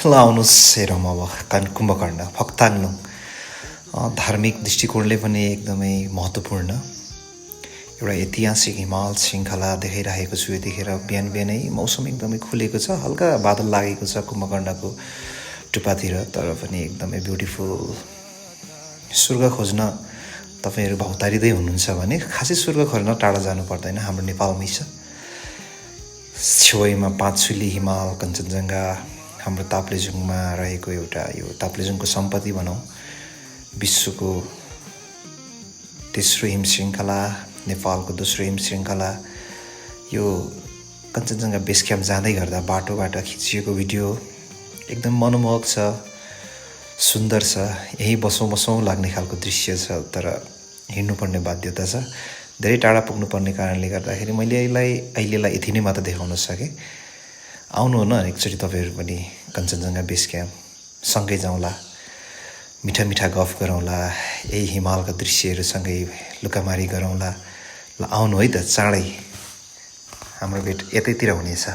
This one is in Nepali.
ल आउनुहोस् हेरौँ अब कुम्भकर्ण फक्ताङ धार्मिक दृष्टिकोणले पनि एकदमै महत्त्वपूर्ण एउटा ऐतिहासिक हिमाल श्रृङ्खला देखाइरहेको छु। यतिखेर बिहान बिहानै मौसम एकदमै खुलेको छ, हल्का बादल लागेको छ कुम्भकर्णको टुप्पातिर, तर पनि एकदमै ब्युटिफुल। स्वर्ग खोज्न तपाईहरु भौतारिँदै हुनुहुन्छ भने खासै स्वर्ग खोज्न टाढा जानु पर्दैन, हाम्रो नेपालमै छ। छेउमा पाँचसुली हिमाल कञ्चनजङ्घा हाम्रो ताप्लेजुङमा रहेको एउटा यो ताप्लेजुङको सम्पत्ति भनौँ, विश्वको तेस्रो हिम श्रृङ्खला, नेपालको दोस्रो हिम श्रृङ्खला। यो कञ्चनजङ्घा बेस क्याम्प जाँदै गर्दा बाटोबाट खिचिएको भिडियो एकदम मनमोहक छ, सुन्दर छ। यही बसौँ बसौँ लाग्ने खालको दृश्य छ, तर हिँड्नुपर्ने बाध्यता छ। धेरै टाढा पुग्नुपर्ने कारणले गर्दाखेरि मैले अहिलेलाई यति नै मात्र देखाउन सकेँ। आउनु न एकचोटि तपाईँहरू पनि कञ्चनजङ्घा बेस क्याम्प, सँगै जाउँला, मिठा मिठा गफ गरौँला, यही हिमालका दृश्यहरूसँगै लुकामारी गरौँला। ल आउनु है त, चाँडै हाम्रो भेट यतैतिर हुनेछ।